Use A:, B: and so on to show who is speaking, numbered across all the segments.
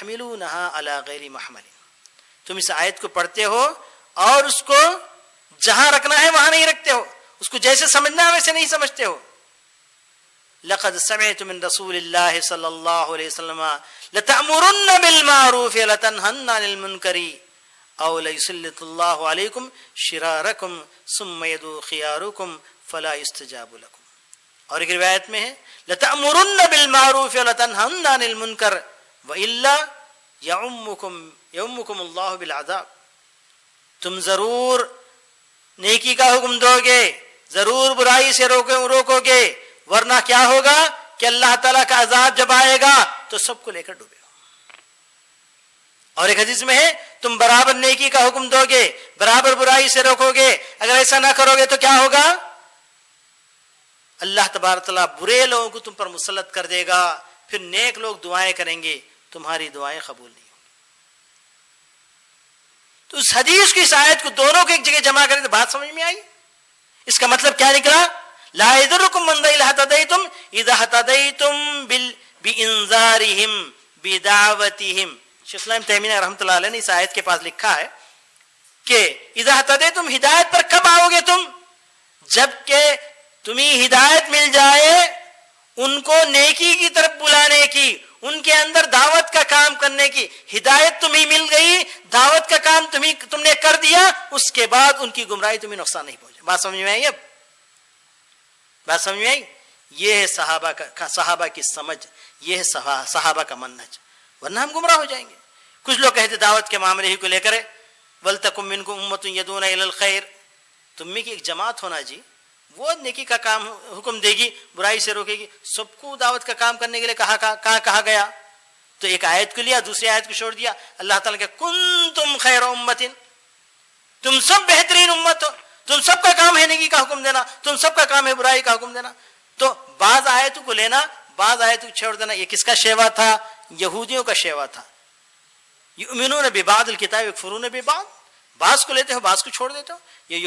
A: تحملونها على غیر محمل، تم اس آیت کو پڑھتے ہو اور اس کو جہاں رکھنا ہے وہاں نہیں رکھتے ہو، اس کو جیسے سمجھنا ہے ویسے نہیں سمجھتے ہو. لقد سمعت من رسول اللہ صلی اللہ علیہ وسلم لتأمرن بالمعروف ولتنہن عن المنکر او لیسلط اللہ علیکم شرارکم ثم یدعو خیارکم فلا یستجاب لکم. اور ایک روایت میں ہے لتأمرن بالمعروف ولتنہن عن المنکر والا یعمکم اللہ بالعذاب. تم ضرور نیکی کا حکم دو گے، ضرور برائی سے روکو گے، ورنہ کیا ہوگا کہ اللہ تعالیٰ کا عذاب جب آئے گا تو سب کو لے کر ڈوبے گا. اور ایک حدیث میں ہے تم برابر نیکی کا حکم دو گے، برابر برائی سے روکو گے، اگر ایسا نہ کرو گے تو کیا ہوگا؟ اللہ تبارک تعالیٰ برے لوگوں کو تم پر مسلط کر دے گا، پھر نیک لوگ دعائیں کریں گے، تمہاری دعائیں قبول نہیں. تو اس حدیث کی اس آیت کو دونوں کو ایک جگہ جمع کریں تو بات سمجھ میں آئی. اس کا مطلب کیا نکلا؟ لا يضركم من ضل اهتديتم اذا اهتديتم بانذارهم بدعوتهم. شیخ الاسلام تیمیہ رحمۃ اللہ علیہ نے اس آیت کے پاس لکھا ہے کہ اذا اهتديتم ہدایت پر کب آؤ گے تم؟ جب کہ تمہیں ہدایت مل جائے ان کو نیکی کی طرف بلانے کی، ان کے اندر دعوت کا کام کرنے کی. ہدایت تمہیں مل گئی، دعوت کا کام تم نے کر دیا، اس کے بعد ان کی گمراہی تمہیں نقصان نہیں پہنچے. بات سمجھ میں آئی؟ اب بات سمجھ میں آئی؟ یہ ہے صحابہ کی سمجھ، یہ ہے صحابہ کا منہج، ورنہ ہم گمراہ ہو جائیں گے. کچھ لوگ کہتے دعوت کے معاملے ہی کو لے کر وَلْتَكُمْ مِنْكُمْ أُمَّةٌ يَدْعُونَ إِلَى الْخَيْرِ، تم میں کی ایک جماعت ہونا جی، وہ نیکی کا کام حکم دے گی، برائی سے روکے گی. سب کو دعوت کا کام کرنے کے لیے کہا گیا. تو ایک آیت کو لیا، دوسری آیت کو چھوڑ دیا. اللہ تعالیٰ کہ کنتم خیر امت، تم سب بہترین امت ہو، تم سب کا کام ہے نیکی کا حکم دینا، تم سب کا کام ہے برائی کا حکم دینا. تو بعض آیتوں کو لینا، بعض آیتوں کو چھوڑ دینا. یہ کس کا شیوا تھا؟ یہودیوں کا شیوا تھا. یؤمنون ببعض الکتاب یکفرون ببعض، بعض کو لیتے ہو بعض کو چھوڑ دیتے ہو. یہ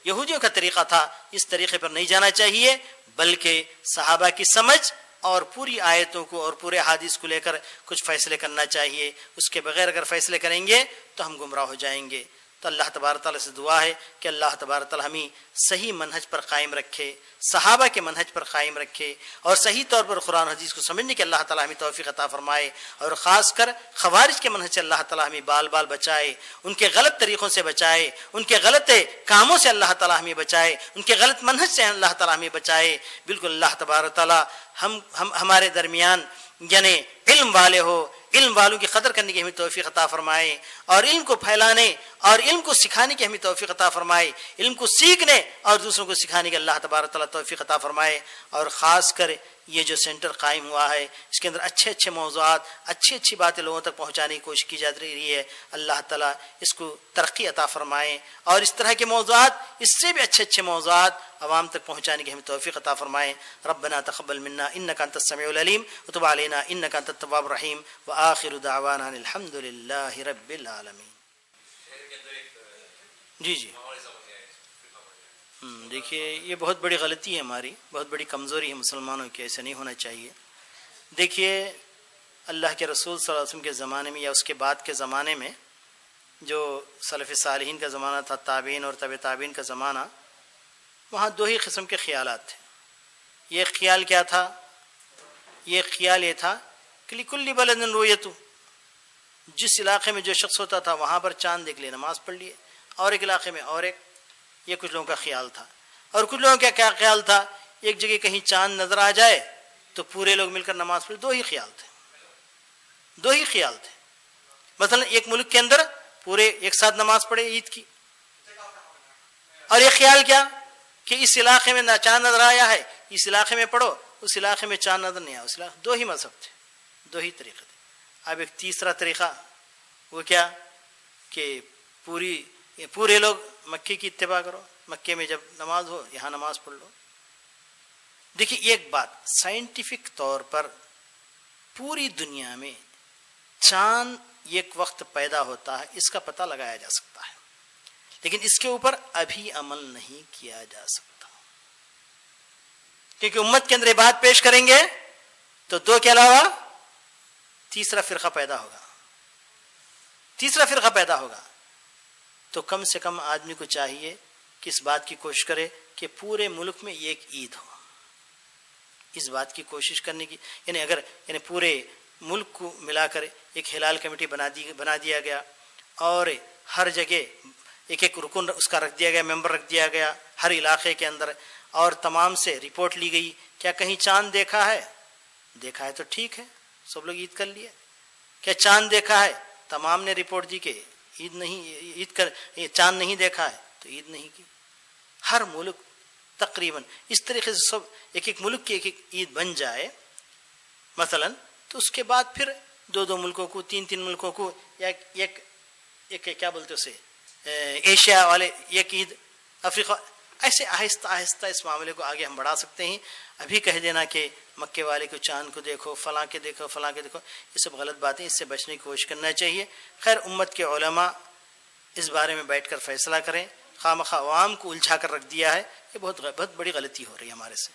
A: یہودیوں کا طریقہ تھا. اس طریقے پر نہیں جانا چاہیے، بلکہ صحابہ کی سمجھ اور پوری آیتوں کو اور پورے حدیث کو لے کر کچھ فیصلے کرنا چاہیے. اس کے بغیر اگر فیصلے کریں گے تو ہم گمراہ ہو جائیں گے. تو اللہ تبارک تعالیٰ سے دعا ہے کہ اللہ تبارک تعالیٰ ہمیں صحیح منہج پر قائم رکھے، صحابہ کے منہج پر قائم رکھے، اور صحیح طور پر قرآن حدیث کو سمجھنے کے اللہ تعالیٰ ہمیں توفیق عطا فرمائے. اور خاص کر خوارج کے منہج سے اللہ تعالیٰ ہمیں بال بچائے، ان کے غلط طریقوں سے بچائے، ان کے غلط کاموں سے اللہ تعالیٰ ہمیں بچائے، ان کے غلط منہج سے اللہ تعالیٰ ہمیں بچائے. بالکل اللہ تبارک تعالیٰ ہمارے درمیان یعنی علم والے ہو، علم والوں کی قدر کرنے کی ہمیں توفیق عطا فرمائے، اور علم کو پھیلانے اور علم کو سکھانے کی ہمیں توفیق عطا فرمائے، علم کو سیکھنے اور دوسروں کو سکھانے کی اللہ تبارک تعالیٰ توفیق عطا فرمائے. اور خاص کر یہ جو سینٹر قائم ہوا ہے اس کے اندر اچھے موضوعات، اچھی باتیں لوگوں تک پہنچانے کی کوشش کی جا رہی ہے. اللہ تعالیٰ اس کو ترقی عطا فرمائے، اور اس طرح کے موضوعات، اس سے بھی اچھے موضوعات عوام تک پہنچانے کی ہمیں توفیق عطا فرمائے. ربنا تقبل منا انک انت السمیع العلیم وتب علینا انک انت التواب الرحیم وآخر دعوانا الحمد للہ رب العالمین. جی دیکھیے یہ بہت بڑی غلطی ہے ہماری، بہت بڑی کمزوری ہے مسلمانوں کی، ایسا نہیں ہونا چاہیے. دیکھیے اللہ کے رسول صلی اللہ علیہ وسلم کے زمانے میں یا اس کے بعد کے زمانے میں جو سلف صالحین کا زمانہ تھا، تابعین اور تبع تابعین کا زمانہ، وہاں دو ہی قسم کے خیالات تھے. یہ خیال کیا تھا؟ یہ خیال یہ تھا کہ لکل بلد رؤیت، جس علاقے میں جو شخص ہوتا تھا وہاں پر چاند دیکھ لیے نماز پڑھ لیے، اور ایک علاقے میں اور ایک. یہ کچھ لوگوں کا خیال تھا. اور کچھ لوگوں کا کیا خیال تھا؟ ایک جگہ کہیں چاند نظر آ جائے تو پورے لوگ مل کر نماز پڑھے. دو ہی خیال تھے. مثلا ایک ملک کے اندر پورے ایک ساتھ نماز پڑھے عید کی، اور ایک خیال کیا کہ اس علاقے میں چاند نظر آیا ہے اس علاقے میں پڑھو، اس علاقے میں چاند نظر نہیں آیا اس علاقے. دو ہی مذہب تھے، دو ہی طریقے تھے. اب ایک تیسرا طریقہ وہ کیا کہ پورے لوگ مکے کی اتباع کرو، مکے میں جب نماز ہو یہاں نماز پڑھ لو. دیکھیے ایک بات، سائنٹیفک طور پر پوری دنیا میں چاند ایک وقت پیدا ہوتا ہے، اس کا پتہ لگایا جا سکتا ہے، لیکن اس کے اوپر ابھی عمل نہیں کیا جا سکتا، کیونکہ امت کے اندر یہ بات پیش کریں گے تو دو کے علاوہ تیسرا فرقہ پیدا ہوگا تو کم سے کم آدمی کو چاہیے کہ اس بات کی کوشش کرے کہ پورے ملک میں ایک عید ہو. اس بات کی کوشش کرنے کی یعنی پورے ملک کو ملا کر ایک ہلال کمیٹی بنا دیا گیا اور ہر جگہ ایک رکن اس کا رکھ دیا گیا, ممبر رکھ دیا گیا ہر علاقے کے اندر, اور تمام سے رپورٹ لی گئی کیا کہیں چاند دیکھا ہے تو ٹھیک ہے سب لوگ عید کر لیے, کیا چاند دیکھا ہے تمام نے رپورٹ دی کہ چاند نہیں دیکھا ہے تو عید نہیں کی. ہر ملک تقریباً اس طریقے سے سب ایک ملک کی ایک عید بن جائے مثلا, تو اس کے بعد پھر 2 ملکوں کو 3 ملکوں کو ایک کیا بولتے اسے ایشیا والے ایک عید, افریقہ, ایسے آہستہ آہستہ اس معاملے کو آگے ہم بڑھا سکتے ہیں. ابھی کہہ دینا کہ مکے والے کو چاند کو دیکھو, فلاں کے دیکھو, یہ سب غلط باتیں, اس سے بچنے کی کوشش کرنا چاہیے. خیر امت کے علماء اس بارے میں بیٹھ کر فیصلہ کریں, خواہ عوام کو الجھا کر رکھ دیا ہے, یہ بہت بڑی غلطی ہو رہی ہے ہمارے سے.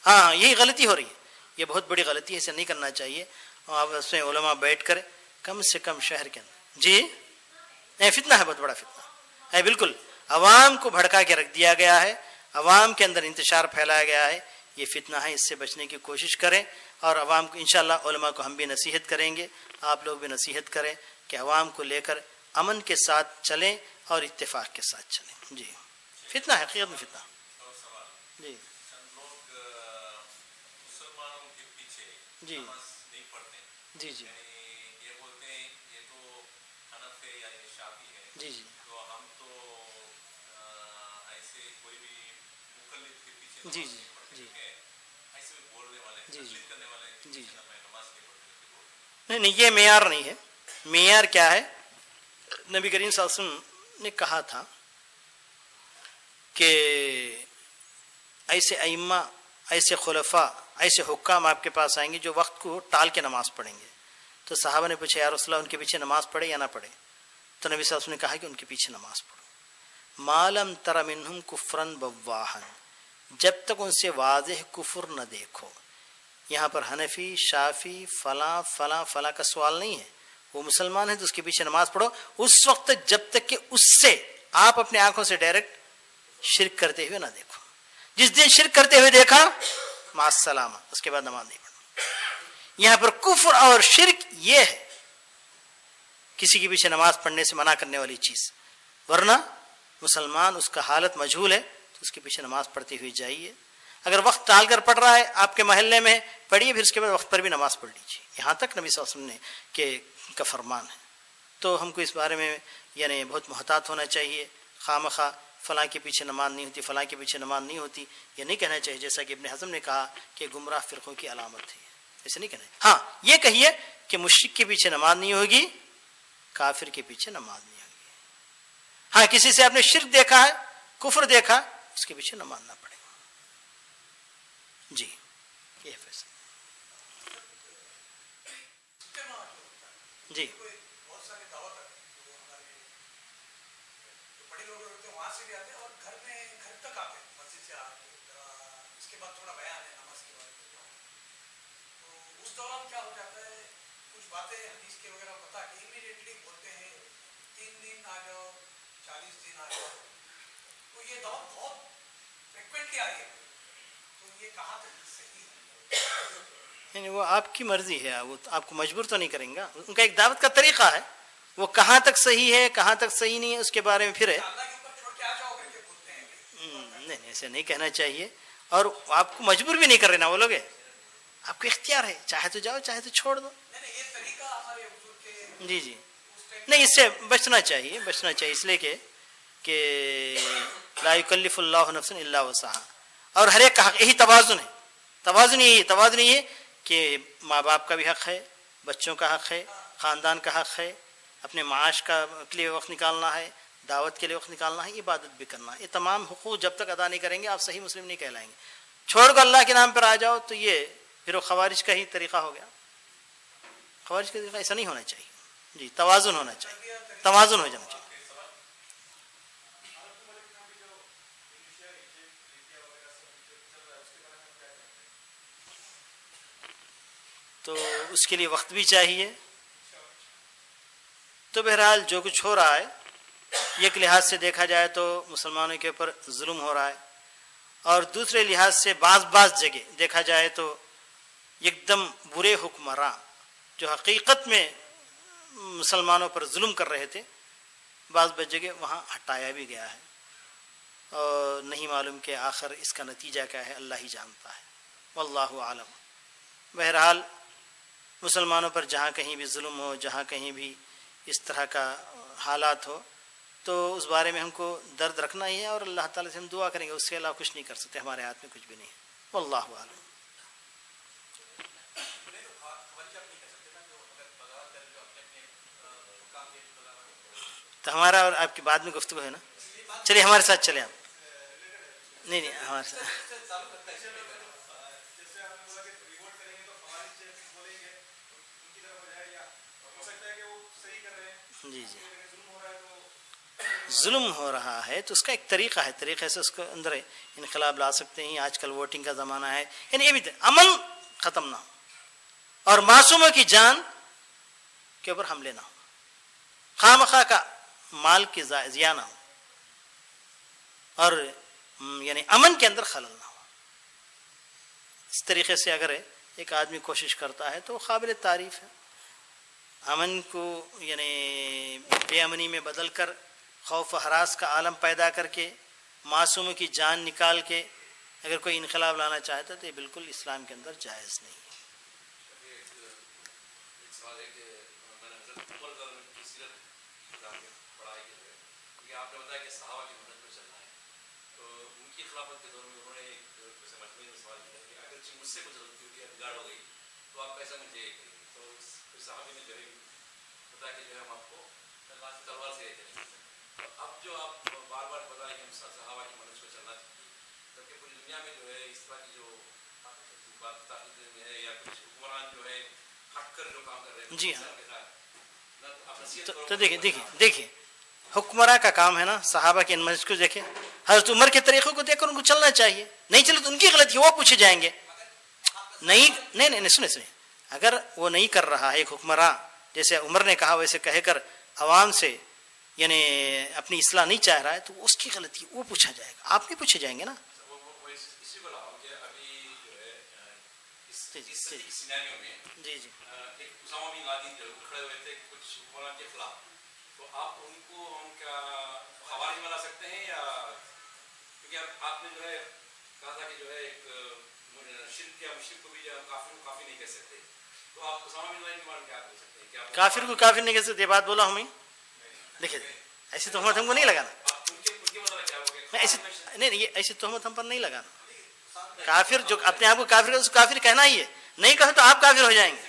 A: ہاں یہی غلطی ہو رہی ہے, یہ بہت بڑی غلطی ہے, اسے نہیں کرنا چاہیے. اور اس میں علماء بیٹھ کر کم سے کم شہر کے اندر فتنہ ہے, بہت بڑا فتنہ ہے, بالکل عوام کو بھڑکا کے رکھ دیا گیا ہے, عوام کے اندر انتشار پھیلایا گیا ہے, یہ فتنہ ہے, اس سے بچنے کی کوشش کریں. اور عوام کو انشاءاللہ علماء کو ہم بھی نصیحت کریں گے, آپ لوگ بھی نصیحت کریں کہ عوام کو لے کر امن کے ساتھ چلیں اور اتفاق کے ساتھ چلیں. جی فتنہ ہے, حقیقت میں فتنہ. جی جی جی جی جی جی جی جی جی نہیں یہ معیار نہیں ہے. معیار کیا ہے؟ نبی کریم صلی اللہ علیہ وسلم نے کہا تھا کہ ایسے ائمہ, ایسے خلفاء, ایسے حکام آپ کے پاس آئیں گے جو وقت کو ٹال کے نماز پڑھیں گے. تو صحابہ نے پوچھا یا رسول اللہ ان کے پیچھے نماز پڑھے یا نہ پڑھے؟ تو نبی صلی اللہ علیہ وسلم نے کہا کہ ان کے پیچھے نماز پڑھو. مالم تر منہم کفرن بواہن, جب تک ان سے واضح کفر نہ دیکھو. یہاں پر حنفی, شافی, فلاں فلاں فلاں کا سوال نہیں ہے, وہ مسلمان ہے تو اس کے پیچھے نماز پڑھو اس وقت جب تک کہ اس سے آپ اپنے آنکھوں سے ڈائریکٹ شرک کرتے ہوئے نہ دیکھو. جس دن شرک کرتے ہوئے دیکھا مع السلامہ, اس کے بعد نماز نہیں پڑھو. یہاں پر کفر اور شرک یہ ہے کسی کے پیچھے نماز پڑھنے سے منع کرنے والی چیز, ورنہ مسلمان اس کا حالت مجہول ہے تو اس کے پیچھے نماز پڑھتے ہوئے جائیے. اگر وقت ٹال کر پڑھ رہا ہے آپ کے محلے میں پڑھیے, پھر اس کے بعد وقت پر بھی نماز پڑھ لیجیے. یہاں تک نبی صلی اللہ علیہ وسلم نے کا فرمان ہے. تو ہم کو اس بارے میں یعنی بہت محتاط ہونا چاہیے. خواہ فلاں کے پیچھے نماز نہیں ہوتی, فلاں کے پیچھے نماز نہیں ہوتی, یہ نہیں کہنا چاہیے جیسا کہ ابن حزم نے کہا کہ گمراہ فرقوں کی علامت ہے, ایسے نہیں کہنا. ہاں یہ کہیے کہ مشرک کے پیچھے نماز نہیں ہوگی, کافر کے پیچھے نماز نہیں ہوگی. ہاں کسی سے آپ نے شرک دیکھا ہے, کفر دیکھا, اس کے پیچھے نماز نہ پڑھے. جی یہ فیصلہ. جی یعنی وہ آپ کی مرضی ہے, وہ آپ کو مجبور تو نہیں کریں گا. ان کا ایک دعوت کا طریقہ ہے, وہ کہاں تک صحیح ہے کہاں تک صحیح نہیں ہے اس کے بارے میں پھر ہے. نہیں ایسے نہیں کہنا چاہیے, اور آپ کو مجبور بھی نہیں کر رہے نا وہ لوگ, آپ کو اختیار ہے, چاہے تو جاؤ چاہے تو چھوڑ دو. جی جی نہیں اس سے بچنا چاہیے اس لیے کہ لا یکلف اللہ نفسا الا وسعها, اور ہر ایک کا حق, یہی توازن ہے. توازن یہ ہے کہ ماں باپ کا بھی حق ہے, بچوں کا حق ہے, خاندان کا حق ہے, اپنے معاش کا کے لیے وقت نکالنا ہے, دعوت کے لیے وقت نکالنا ہے, عبادت بھی کرنا ہے. یہ تمام حقوق جب تک ادا نہیں کریں گے آپ صحیح مسلم نہیں کہلائیں گے. چھوڑ کر اللہ کے نام پر آ جاؤ تو یہ پھر وہ خوارج کا ہی طریقہ ہو گیا. خوارج کا طریقہ ایسا نہیں ہونا چاہیے. جی توازن ہونا چاہیے, توازن ہو جانا چاہیے. تو اس کے لیے وقت بھی چاہیے. تو بہرحال جو کچھ ہو رہا ہے ایک لحاظ سے دیکھا جائے تو مسلمانوں کے اوپر ظلم ہو رہا ہے، اور دوسرے لحاظ سے بعض جگہ دیکھا جائے تو ایک دم برے حکمراں جو حقیقت میں مسلمانوں پر ظلم کر رہے تھے، بعض جگہ وہاں ہٹایا بھی گیا ہے، اور نہیں معلوم کہ آخر اس کا نتیجہ کیا ہے، اللہ ہی جانتا ہے، واللہ عالم. بہرحال مسلمانوں پر جہاں کہیں بھی ظلم ہو، جہاں کہیں بھی اس طرح کا حالات ہو، تو اس بارے میں ہم کو درد رکھنا ہی ہے، اور اللہ تعالیٰ سے ہم دعا کریں گے، اس کے علاوہ کچھ نہیں کر سکتے، ہمارے ہاتھ میں کچھ بھی نہیں ہے، واللہ عالم. تو ہمارا اور آپ کی بعد میں گفتگو ہے نا، چلیے ہمارے ساتھ چلیں آپ. نہیں ہمارے ساتھ. جی ظلم ہو رہا ہے تو اس کا ایک طریقہ ہے، طریقے سے اس کو اندر انقلاب لا سکتے ہیں. آج کل ووٹنگ کا زمانہ ہے، یعنی یہ بھی امن ختم نہ ہو اور معصوموں کی جان کے اوپر حملے نہ ہو، خواہ مخواہ کا مال کی ضیاع نہ ہو، اور یعنی امن کے اندر خلل نہ ہو. اس طریقے سے اگر ایک آدمی کوشش کرتا ہے تو قابل تعریف ہے. امن کو یعنی بے امنی میں بدل کر خوف و ہراس کا عالم پیدا کر کے معصوموں کی جان نکال کے اگر کوئی انقلاب لانا چاہتا ہے تو یہ بالکل اسلام کے اندر جائز نہیں ہے.
B: آپ نے بتایا کہ صحابہ کی مدد پر چلنا ہے، تو ان کی خلافت کے دور میں انہوں نے ایک مجموعے میں سوال کیا کہ اگر مجھ سے کچھ غلطی بگاڑ ہو گئی تو آپ کیسا مجھے یہ کریں گے؟ تو صحابی نے جو ہے بتایا کہ جو ہے ہم آپ کو تلوار سے کریں گے. اب جو آپ بار بار بتائیں کہ ہم صحابہ کی مدد پر چلنا چاہیے، جبکہ پوری دنیا میں جو ہے اس طرح کی جو بات تاخیر میں ہے یا کچھ حکمران جو ہے ہٹ کر جو کام کر رہے ہیں.
A: جی ہاں، تو دیکھیے حکمراں کا کام ہے نا صحابہ کے منہج کو دیکھیں، حضرت عمر کے طریقوں کو دیکھ کر ان کو چلنا چاہیے. نہیں چلے تو ان کی غلطی، وہ پوچھے جائیں گے. نہیں سنیں، اگر وہ نہیں کر رہا ہے ایک حکمراں، جیسے عمر نے کہا ویسے کہہ کر عوام سے یعنی اپنی اصلاح نہیں چاہ رہا ہے، تو اس کی غلطی وہ پوچھا جائے گا، آپ نہیں پوچھے جائیں گے نا. جی
B: اسامہ بن لادن جو کھڑے ہوئے تھے کچھ حکمران کے خلاف، تو آپ ان کو ہم کیا خوارج بنا سکتے ہیں؟ یا کیونکہ آپ نے جو ہے کہا تھا کہ جو ہے ایک شرک یا مشرک کو بھی جو کافر کو کافی نہیں کہہ سکتے، تو آپ اسامہ بن لادن کے بارے میں کیا کہہ سکتے ہیں؟ کیا
A: کافر کو کافر نہیں کہہ سکتے؟ یہ بات بولا ہوں میں. دیکھیے ایسی تہمت ہم کو نہیں لگانا، نہیں ایسی تہمت ہم پر نہیں لگانا. کافر جو اپنے آپ کو کافر ہے اس کو کافر کہنا ہی ہے، نہیں کہو تو آپ کافر ہو جائیں گے.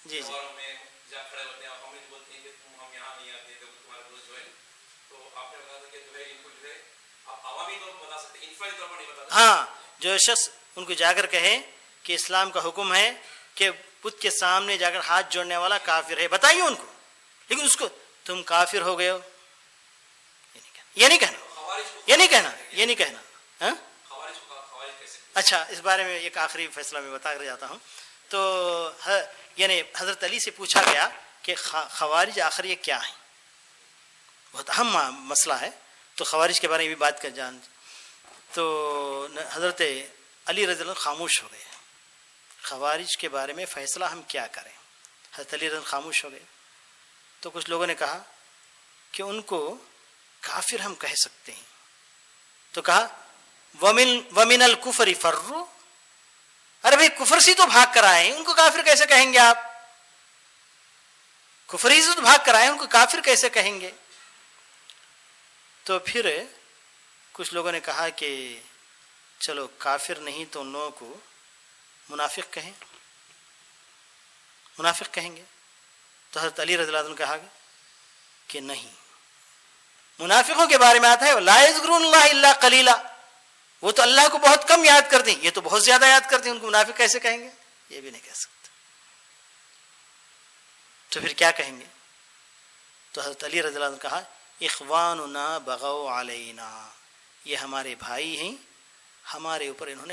A: جی ہاں، جو شخص ان کو جا کر کہے کہ اسلام کا حکم ہے کہ بت کے سامنے جا کر ہاتھ جوڑنے والا کافر ہے، بتائیے ان کو. لیکن اس کو تم کافر ہو گئے ہو یہ نہیں کہنا. اچھا، اس بارے میں ایک آخری فیصلہ میں بتا کر جاتا ہوں. تو یعنی حضرت علی سے پوچھا گیا کہ خوارج آخر یہ کیا ہے، بہت اہم مسئلہ ہے، تو خوارج کے بارے میں بھی بات کر جان. تو حضرت علی رضی اللہ عنہ خاموش ہو گئے، خوارج کے بارے میں فیصلہ ہم کیا کریں. حضرت علی رضی اللہ عنہ خاموش ہو گئے. تو کچھ لوگوں نے کہا کہ ان کو کافر ہم کہہ سکتے ہیں. تو کہا وَمِنَ الْكُفْرِ فَرُّ، ارے بھائی کفر سے تو بھاگ کر آئے ہیں، ان کو کافر کیسے کہیں گے آپ؟ کفر ہی سے تو بھاگ کر آئے ہیں، ان کو کافر کیسے کہیں گے؟ تو پھر کچھ لوگوں نے کہا کہ چلو کافر نہیں تو ان لوگوں کو منافق کہیں گے. تو حضرت علی رضی اللہ عنہ نے کہا کہ نہیں، منافقوں کے بارے میں آتا ہے لا یذکرون اللہ الا قلیلا، وہ تو اللہ کو بہت کم یاد کرتے ہیں، یہ تو بہت زیادہ یاد کرتے ہیں، ان کو منافق کیسے کہیں گے؟ یہ بھی نہیں کہہ سکتے. تو پھر کیا کہیں گے؟ تو حضرت علی رضی اللہ عنہ نے کہا اخواننا بغوا علینا، یہ ہمارے بھائی ہیں، ہمارے اوپر انہوں نے